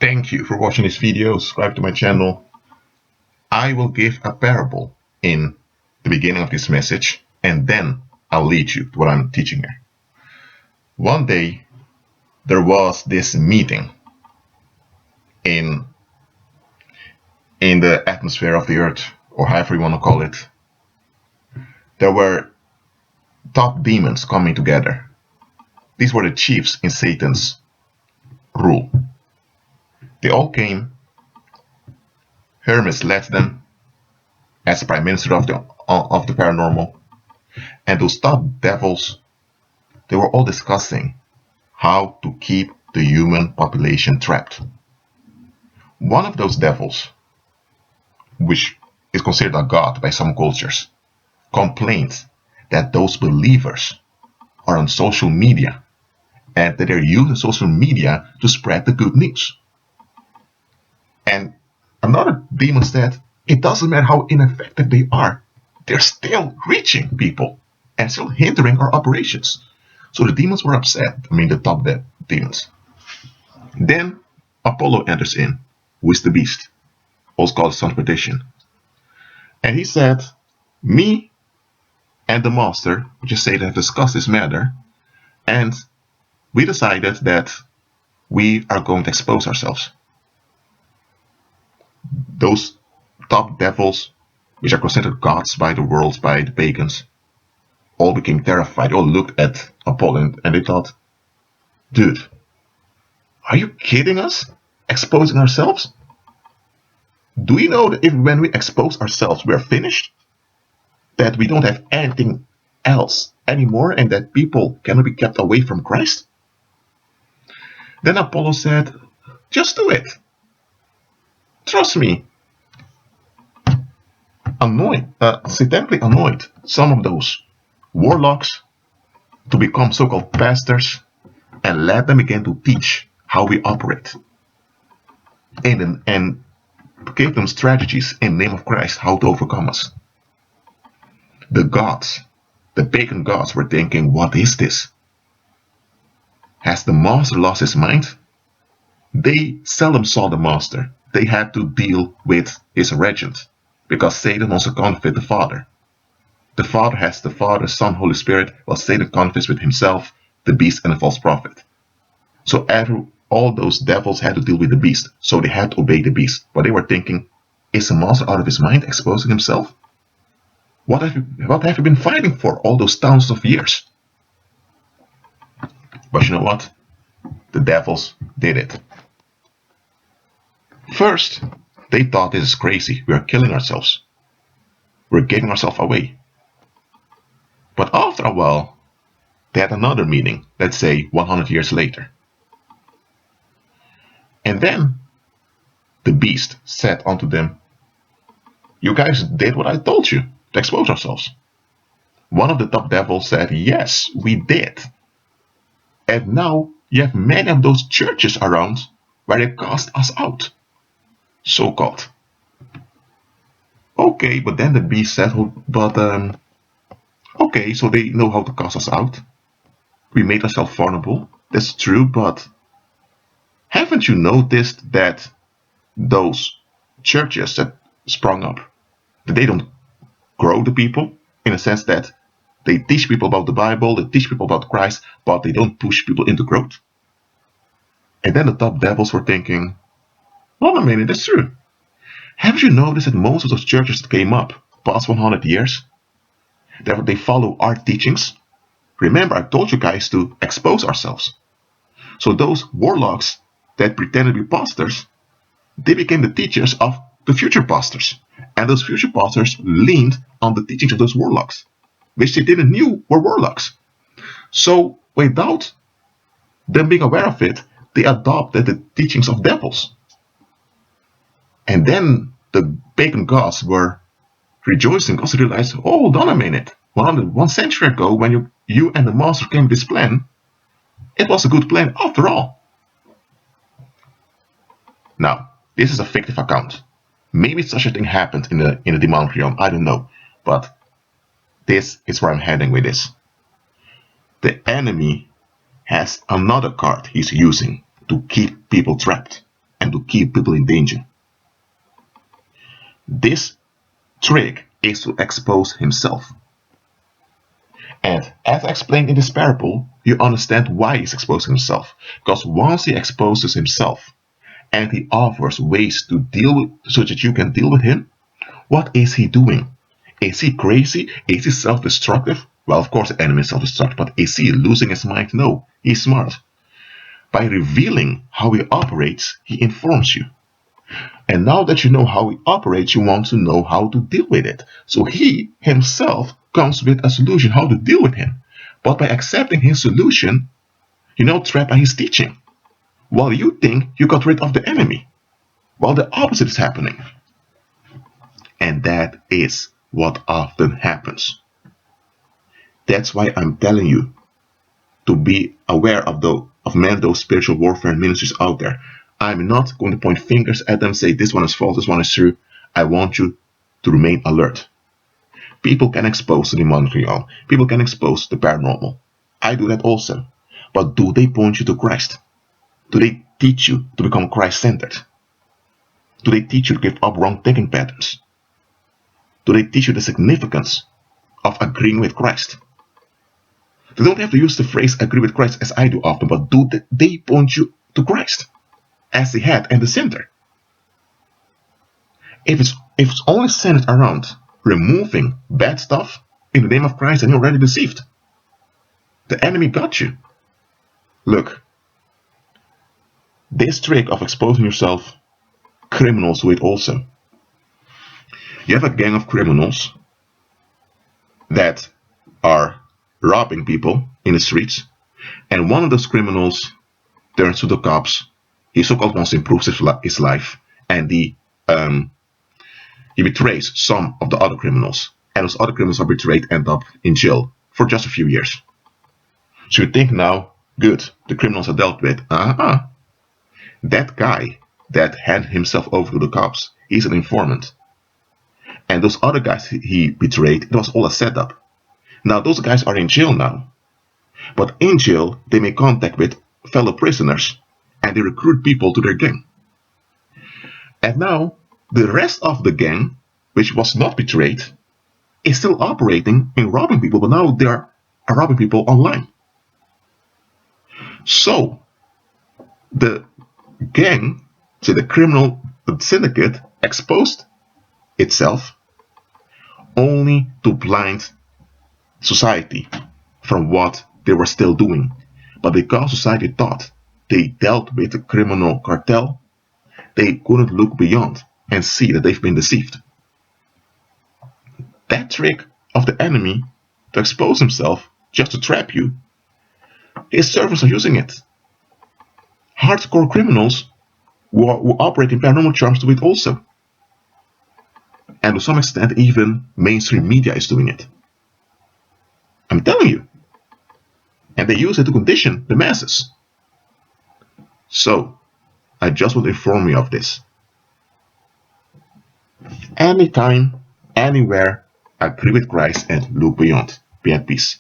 Thank you for watching this video. Subscribe to my channel. I will give a parable in the beginning of this message, and then I'll lead you to what I'm teaching here. One day, there was this meeting in the atmosphere of the earth, or however you want to call it. There were top demons coming together. These were the chiefs in Satan's rule. They all came. Hermes led them as the prime minister of the paranormal. And those top devils, they were all discussing how to keep the human population trapped. One of those devils, which is considered a god by some cultures, complained that those believers are on social media and that they're using social media to spread the good news. And another demon said, it doesn't matter how ineffective they are, they're still reaching people and still hindering our operations. So the demons were upset, the top demons. Then Apollo enters in, who is the beast, also called consultation. And he said, me and the master, which is Satan, have discussed this matter, and we decided that we are going to expose ourselves. Those top devils, which are considered gods by the world, by the pagans, all became terrified. They all looked at Apollo and they thought, dude, are you kidding us? Exposing ourselves? Do you know that if when we expose ourselves, we are finished? That we don't have anything else anymore and that people cannot be kept away from Christ? Then Apollo said, just do it. Trust me. Satanically anoint some of those warlocks to become so-called pastors and let them begin to teach how we operate. And gave them strategies in the name of Christ how to overcome us. The gods, the pagan gods, were thinking, what is this? Has the master lost his mind? They seldom saw the master. They had to deal with his regent, because Satan wants to counterfeit the Father. The Father has the Father, Son, Holy Spirit, while Satan counterfeits with himself, the beast, and the false prophet. So all those devils had to deal with the beast, so they had to obey the beast. But they were thinking, is the master out of his mind, exposing himself? What have you been fighting for all those thousands of years? But you know what? The devils did it. First, they thought this is crazy. We are killing ourselves. We're giving ourselves away. But after a while, they had another meeting, let's say 100 years later. And then the beast said unto them, you guys did what I told you, to expose ourselves. One of the top devils said, yes, we did. And now you have many of those churches around where they cast us out. So-called. Okay, but then the beast said, okay, so they know how to cast us out. We made ourselves vulnerable. That's true, but haven't you noticed that those churches that sprung up, that they don't grow the people, in a sense that they teach people about the Bible, they teach people about Christ, but they don't push people into growth? And then the top devils were thinking, well, I mean, that's true. Haven't you noticed that most of those churches that came up past 100 years, that they follow our teachings? Remember, I told you guys to expose ourselves. So those warlocks that pretended to be pastors, they became the teachers of the future pastors. And those future pastors leaned on the teachings of those warlocks, which they didn't knew were warlocks. So without them being aware of it, they adopted the teachings of devils. And then the pagan gods were rejoicing because they realized, oh, hold on a minute. 1 century ago, when you and the master came with this plan, it was a good plan after all. Now, this is a fictive account. Maybe such a thing happened in the demonic realm, I don't know. But this is where I'm heading with this. The enemy has another card he's using to keep people trapped. and to keep people in danger. This trick is to expose himself. And as explained in this parable, you understand why he's exposing himself. Because once he exposes himself and he offers ways to deal with, so that you can deal with him, what is he doing? Is he crazy? Is he self-destructive? Well, of course the enemy is self-destructive, but is he losing his mind? No, he's smart. By revealing how he operates, he informs you. And now that you know how he operates, you want to know how to deal with it. So he himself comes with a solution how to deal with him. But by accepting his solution, you're now trapped by his teaching. While you think you got rid of the enemy, while the opposite is happening. And that is what often happens. That's why I'm telling you to be aware of those spiritual warfare ministries out there. I'm not going to point fingers at them, say this one is false, this one is true. I want you to remain alert. People can expose the demonic realm. People can expose the paranormal. I do that also. But do they point you to Christ? Do they teach you to become Christ-centered? Do they teach you to give up wrong thinking patterns? Do they teach you the significance of agreeing with Christ? They don't have to use the phrase agree with Christ as I do often, but do they point you to Christ as the head and the center? If it's only centered around removing bad stuff in the name of Christ, then you're already deceived. The enemy got you. Look, this trick of exposing yourself, criminals do it also. You have a gang of criminals that are robbing people in the streets, and one of those criminals turns to the cops. He so-called wants to improve his life, and he betrays some of the other criminals, and those other criminals are betrayed, end up in jail for just a few years. So you think now, good, the criminals are dealt with. That guy that handed himself over to the cops, he's an informant. And those other guys he betrayed, it was all a setup. Now those guys are in jail now. But in jail, they make contact with fellow prisoners and they recruit people to their gang. And now the rest of the gang, which was not betrayed, is still operating in robbing people, but now they are robbing people online. So the gang, so the criminal syndicate, exposed itself only to blind society from what they were still doing. But because society thought they dealt with a criminal cartel, they couldn't look beyond and see that they've been deceived. That trick of the enemy to expose himself just to trap you, his servants are using it. Hardcore criminals who operate in paranormal charms do it also. And to some extent, even mainstream media is doing it. I'm telling you. And they use it to condition the masses. So, I just want to inform you of this. Anytime, anywhere, agree with Christ and look beyond. Be at peace.